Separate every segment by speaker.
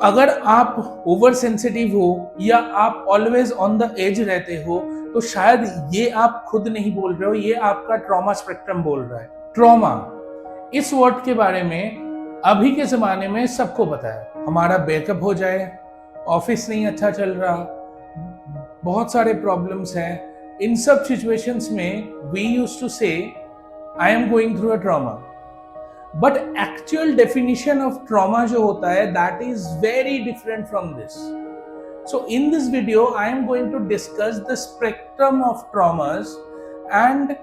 Speaker 1: अगर आप over sensitive हो या आप ऑलवेज ऑन द एज रहते हो तो शायद ये आप खुद नहीं बोल रहे हो, ये आपका ट्रॉमा स्पेक्ट्रम बोल रहा है। ट्रॉमा इस वर्ड के बारे में अभी के ज़माने में सबको पता है। हमारा ब्रेकअप हो जाए, ऑफिस नहीं अच्छा चल रहा, बहुत सारे प्रॉब्लम्स हैं, इन सब सिचुएशंस में वी यूज्ड टू से I am going through a trauma. But actual definition of trauma जो होता है that is very different from this. So in this video I am going to discuss the spectrum of traumas, and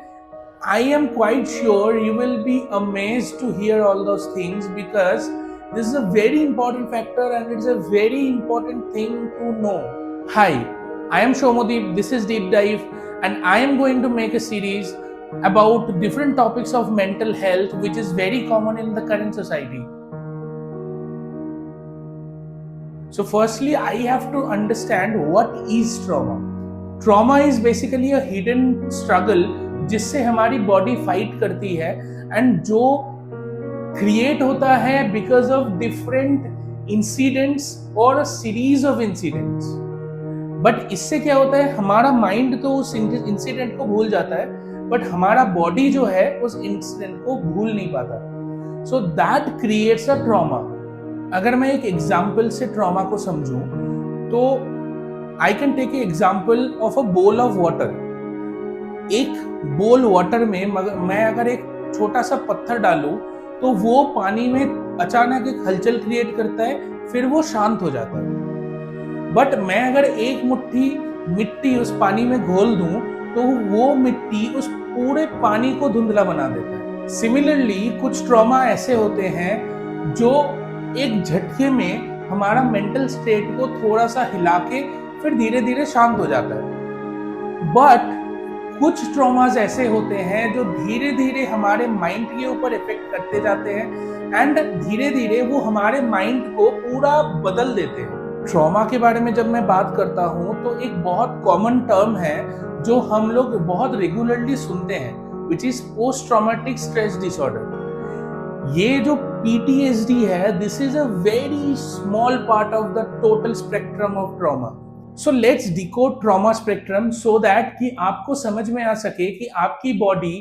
Speaker 1: I am quite sure you will be amazed to hear all those things, because this is a very important factor and it's a very important thing to know. Hi, I am Shomodeep, this is Deep Dive, and I am going to make a series about different topics of mental health which is very common in the current society. So firstly, I have to understand what is trauma. Trauma is basically a hidden struggle जिससे हमारी body fight करती है, and जो create होता है because of different incidents और series of incidents. But इससे क्या होता है, हमारा माइंड तो उस इंसिडेंट को भूल जाता है, बट हमारा बॉडी जो है उस इंसिडेंट को भूल नहीं पाता। So that creates a trauma. अगर मैं एक एग्जाम्पल से ट्रॉमा को समझूं तो I can take a example of a bowl of water. एक बोल वाटर में मैं अगर एक छोटा सा पत्थर डालूं तो वो पानी में अचानक एक हलचल क्रिएट करता है, फिर वो शांत हो जाता है। बट मैं अगर एक मुट्ठी मिट्टी उस पानी में घोल दूं तो वो मिट्टी उस पूरे पानी को धुंधला बना देता है। सिमिलरली कुछ ट्रॉमा ऐसे होते हैं जो एक झटके में हमारा मेंटल स्टेट को थोड़ा सा हिला के फिर धीरे धीरे शांत हो जाता है। बट कुछ ट्रॉमास ऐसे होते हैं जो धीरे धीरे हमारे माइंड के ऊपर इफेक्ट करते जाते हैं, एंड धीरे धीरे वो हमारे माइंड को पूरा बदल देते हैं। ट्रॉमा के बारे में जब मैं बात करता हूँ तो एक बहुत कॉमन टर्म है जो हम लोग बहुत रेगुलरली सुनते हैं, which is post traumatic stress disorder. ये जो PTSD है, this is a very small part of the total spectrum of trauma. So let's decode trauma spectrum so that कि आपको समझ में आ सके कि आपकी बॉडी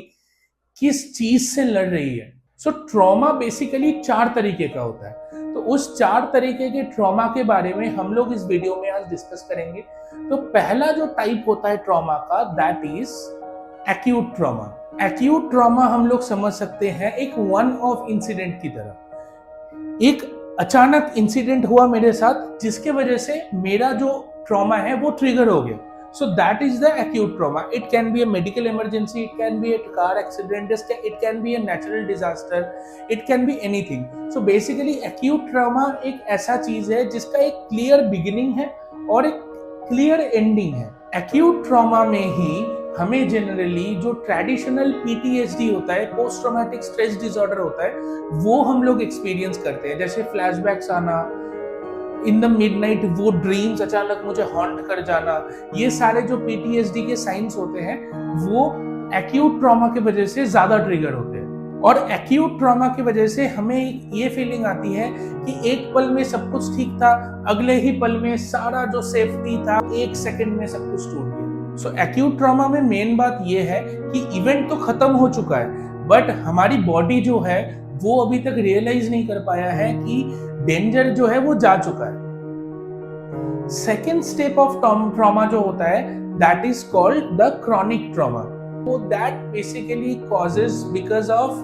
Speaker 1: किस चीज से लड़ रही है। सो ट्रॉमा बेसिकली 4 तरीके का होता है, तो उस 4 तरीके के ट्रॉमा के बारे में हम लोग इस वीडियो में आज डिस्कस करेंगे। तो पहला जो टाइप होता है ट्रॉमा का, that is acute trauma. Acute trauma हम लोग समझ सकते हैं एक वन ऑफ इंसिडेंट की तरह। एक अचानक इंसिडेंट हुआ मेरे साथ जिसके वजह से मेरा जो ट्रॉमा है वो ट्रिगर हो गया। So that is the acute trauma. It can be a medical emergency, it can be a car accident, it can be a natural disaster, it can be anything. So basically acute trauma एक ऐसा चीज है जिसका एक clear beginning है और एक clear ending है। एक्यूट ट्रॉमा में ही हमें जनरली जो ट्रेडिशनल PTSD होता है, पोस्ट ट्रॉमेटिक स्ट्रेस डिसऑर्डर होता है, वो हम लोग एक्सपीरियंस करते हैं। जैसे फ्लैशबैक्स आना, इन द मिडनाइट वो ड्रीम्स अचानक मुझे हॉन्ट कर जाना, ये सारे जो PTSD के साइंस होते हैं वो एक्यूट ट्रॉमा की वजह से ज्यादा ट्रिगर होते हैं। और एक्यूट ट्रॉमा की वजह से हमें ये फीलिंग आती है कि एक पल में सब कुछ ठीक था, अगले ही पल में सारा जो सेफ्टी था एक सेकंड में सब कुछ टूट गया। सो एक्यूट ट्रॉमा में मेन बात यह है कि इवेंट तो खत्म हो चुका है, बट हमारी बॉडी जो है वो अभी तक रियलाइज नहीं कर पाया है कि डेंजर जो है वो जा चुका है। सेकेंड स्टेप ऑफ ट्रॉमा जो होता है that is called the chronic trauma. So that basically causes because of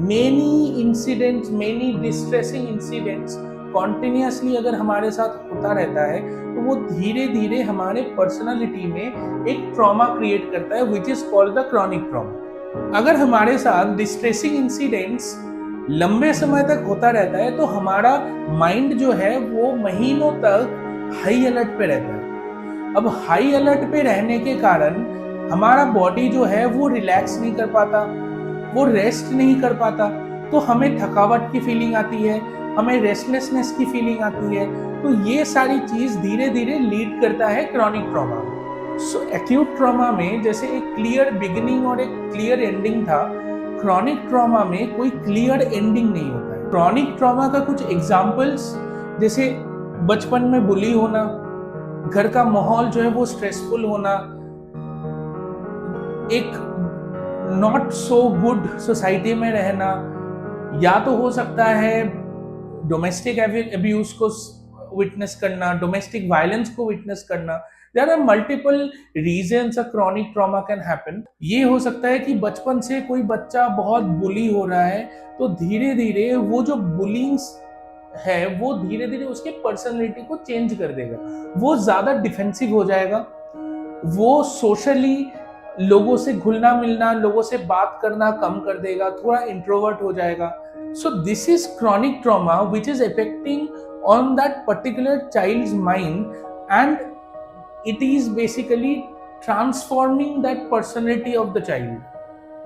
Speaker 1: many incidents, many distressing incidents continuously अगर हमारे साथ होता रहता है तो वो धीरे धीरे हमारे पर्सनालिटी में एक ट्रॉमा क्रिएट करता है, which is called the chronic trauma। अगर हमारे साथ डिस्ट्रेसिंग इंसिडेंट्स लंबे समय तक होता रहता है तो हमारा माइंड जो है वो महीनों तक हाई अलर्ट पे रहता है। अब हाई अलर्ट पे रहने के कारण हमारा बॉडी जो है वो रिलैक्स नहीं कर पाता, वो रेस्ट नहीं कर पाता, तो हमें थकावट की फीलिंग आती है, हमें रेस्टलेसनेस की फीलिंग आती है। तो ये सारी चीज धीरे धीरे लीड करता है क्रॉनिक ट्रॉमा। सो एक्यूट ट्रॉमा में जैसे एक क्लियर बिगिनिंग और एक क्लियर एंडिंग था, क्रॉनिक ट्रॉमा में कोई क्लियर एंडिंग नहीं होता है। क्रॉनिक ट्रॉमा का कुछ एग्जाम्पल्स, जैसे बचपन में बुली होना, घर का माहौल जो है वो स्ट्रेसफुल होना, एक नॉट सो गुड सोसाइटी में रहना, या तो हो सकता है डोमेस्टिक अब्यूज को विटनेस करना, डोमेस्टिक वायलेंस को विटनेस करना। There are multiple reasons a chronic trauma can happen. ये हो सकता है कि बचपन से कोई बच्चा बहुत बुली हो रहा है, तो धीरे धीरे वो जो बुलिंग है वो धीरे धीरे उसके पर्सनैलिटी को चेंज कर देगा। वो ज्यादा डिफेंसिव हो जाएगा, वो सोशली लोगों से घुलना मिलना, लोगों से बात करना कम कर देगा, थोड़ा इंट्रोवर्ट हो जाएगा। So this is chronic trauma which is affecting on that particular child's mind, and it is basically transforming that personality of the child.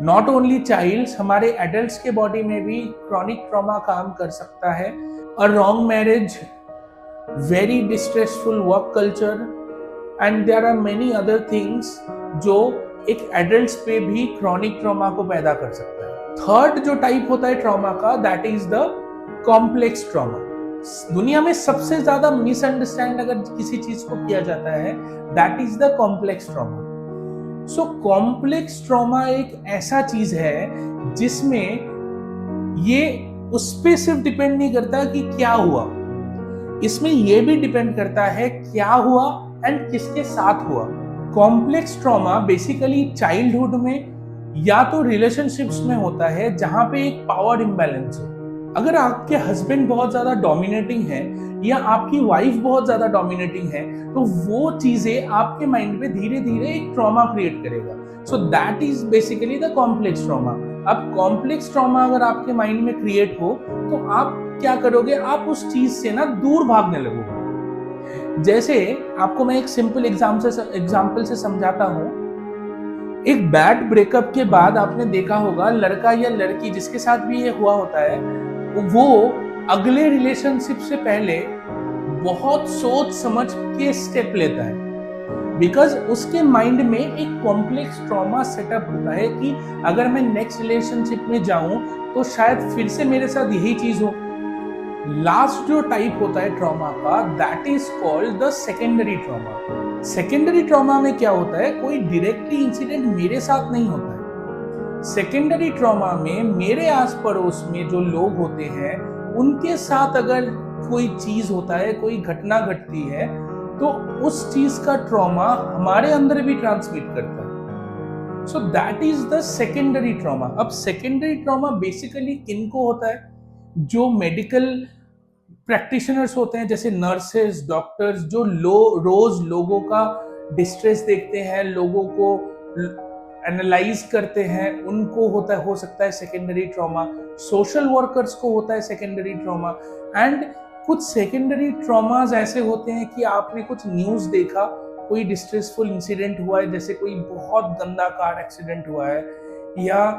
Speaker 1: Not only childs, हमारे एडल्ट्स के बॉडी में भी क्रॉनिक ट्रॉमा काम कर सकता है। A wrong marriage, very distressful work culture, and there are many other things जो एक एडल्ट्स पे भी क्रॉनिक ट्रॉमा को पैदा कर सकता है। थर्ड जो टाइप होता है ट्रॉमा का, that is the complex trauma. दुनिया में सबसे ज्यादा मिसअंडरस्टैंड अगर किसी चीज को किया जाता है, that is the complex trauma. So complex trauma एक ऐसा चीज है जिसमें ये उस पे सिर्फ डिपेंड नहीं करता कि क्या हुआ, इसमें यह भी डिपेंड करता है क्या हुआ एंड किसके साथ हुआ। कॉम्प्लेक्स ट्रॉमा बेसिकली चाइल्डहुड में या तो रिलेशनशिप्स में होता है जहां पे एक पावर इम्बैलेंस है। अगर आपके हस्बैंड बहुत ज्यादा डोमिनेटिंग है या आपकी वाइफ बहुत ज्यादा डोमिनेटिंग है, तो वो चीजें आपके माइंड में धीरे धीरे एक ट्रॉमा क्रिएट करेगा। So that is basically the complex trauma. अब कॉम्प्लेक्स ट्रॉमा अगर आपके माइंड में क्रिएट हो तो आप क्या करोगे, आप उस चीज से ना दूर भागने लगोगे। जैसे आपको मैं एक सिंपल एग्जाम्पल से समझाता हूं। एक बैड ब्रेकअप के बाद आपने देखा होगा लड़का या लड़की जिसके साथ भी ये हुआ होता है, वो अगले रिलेशनशिप से पहले बहुत सोच समझ के स्टेप लेता है, बिकॉज उसके माइंड में एक कॉम्प्लेक्स ट्रॉमा सेटअप होता है कि अगर मैं नेक्स्ट रिलेशनशिप में जाऊं तो शायद फिर से मेरे साथ यही चीज हो। लास्ट जो टाइप होता है ट्रॉमा का, that is called the secondary trauma. Secondary trauma में क्या होता है, कोई डायरेक्टली इंसिडेंट मेरे साथ नहीं होता है। सेकेंडरी ट्रॉमा में मेरे आस पड़ोस में जो लोग होते हैं उनके साथ अगर कोई चीज होता है, कोई घटना घटती है, तो उस चीज का ट्रॉमा हमारे अंदर भी ट्रांसमिट करता है। So that is the secondary trauma. अब सेकेंडरी ट्रॉमा बेसिकली किनको होता है, जो मेडिकल प्रैक्टिशनर्स होते हैं, जैसे नर्सेस, डॉक्टर्स, जो रोज लोगों का डिस्ट्रेस देखते हैं, लोगों को एनालाइज करते हैं, उनको हो सकता है सेकेंडरी ट्रॉमा। सोशल वर्कर्स को होता है सेकेंडरी ट्रॉमा। एंड कुछ सेकेंडरी ट्रॉमास ऐसे होते हैं कि आपने कुछ न्यूज़ देखा, कोई डिस्ट्रेसफुल इंसिडेंट हुआ है, जैसे कोई बहुत गंदा कार एक्सीडेंट हुआ है या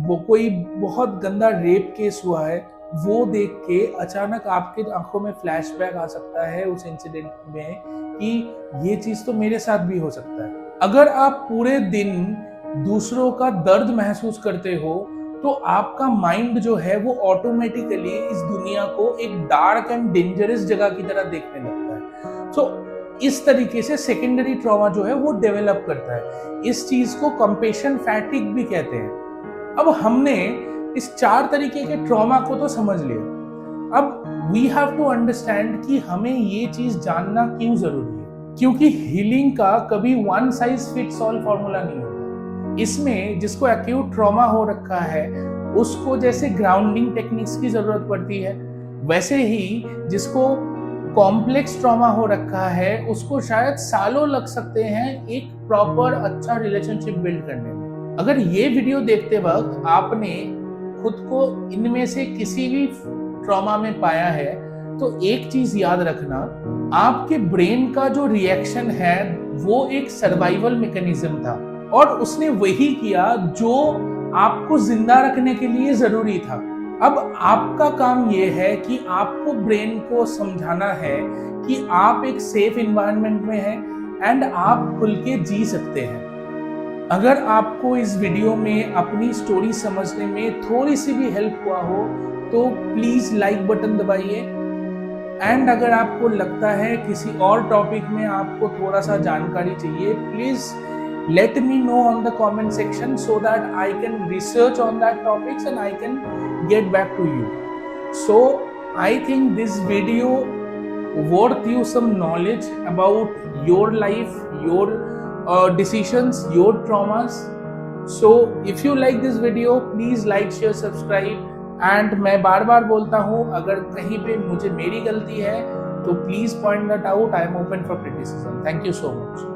Speaker 1: कोई बहुत गंदा रेप केस हुआ है, वो देख के अचानक आपके आंखों में फ्लैशबैक आ सकता है उस इंसिडेंट में कि ये चीज़ तो मेरे साथ भी हो सकता है। अगर आप पूरे दिन दूसरों का दर्द महसूस करते हो तो आपका माइंड जो है वो ऑटोमेटिकली इस दुनिया को एक डार्क एंड डेंजरस जगह की तरह देखने लगता है। सो इस तरीके से सेकेंडरी ट्रॉमा जो है वो डेवलप करता है। इस चीज को कंपेशन फैटिग भी कहते हैं। अब हमने इस 4 तरीके के ट्रॉमा को तो समझ लिया। अब वी हैव टू अंडरस्टैंड कि हमें ये चीज जानना क्यों जरूरी है, क्योंकि हीलिंग का कभी one size fits all formula नहीं होता। इसमें जिसको एक्यूट ट्रॉमा हो रखा है उसको जैसे ग्राउंडिंग टेक्निक्स की जरूरत पड़ती है, वैसे ही जिसको कॉम्प्लेक्स ट्रॉमा हो रखा है उसको शायद सालों लग सकते हैं एक प्रॉपर अच्छा रिलेशनशिप बिल्ड करने में। अगर ये वीडियो देखते वक्त आपने खुद को इनमें से किसी भी ट्रॉमा में पाया है तो एक चीज याद रखना, आपके ब्रेन का जो रिएक्शन है वो एक सर्वाइवल मैकेनिज्म था और उसने वही किया जो आपको जिंदा रखने के लिए जरूरी था। अब आपका काम यह है कि आपको ब्रेन को समझाना है कि आप एक सेफ एनवायरनमेंट में हैं एंड आप खुल के जी सकते हैं। अगर आपको इस वीडियो में अपनी स्टोरी समझने में थोड़ी सी भी हेल्प हुआ हो तो प्लीज लाइक बटन दबाइए एंड अगर आपको लगता है किसी और टॉपिक में आपको थोड़ा सा जानकारी चाहिए, please let me know on the comment section so that I can research on that topics and I can get back to you. So I think this video worth you some knowledge about your life, your decisions, your traumas. So if you like this video, please like, share, subscribe. And मैं बार बार बोलता हूँ, अगर कहीं पे मुझे मेरी गलती है तो please point that out. I am open for criticism. Thank you so much.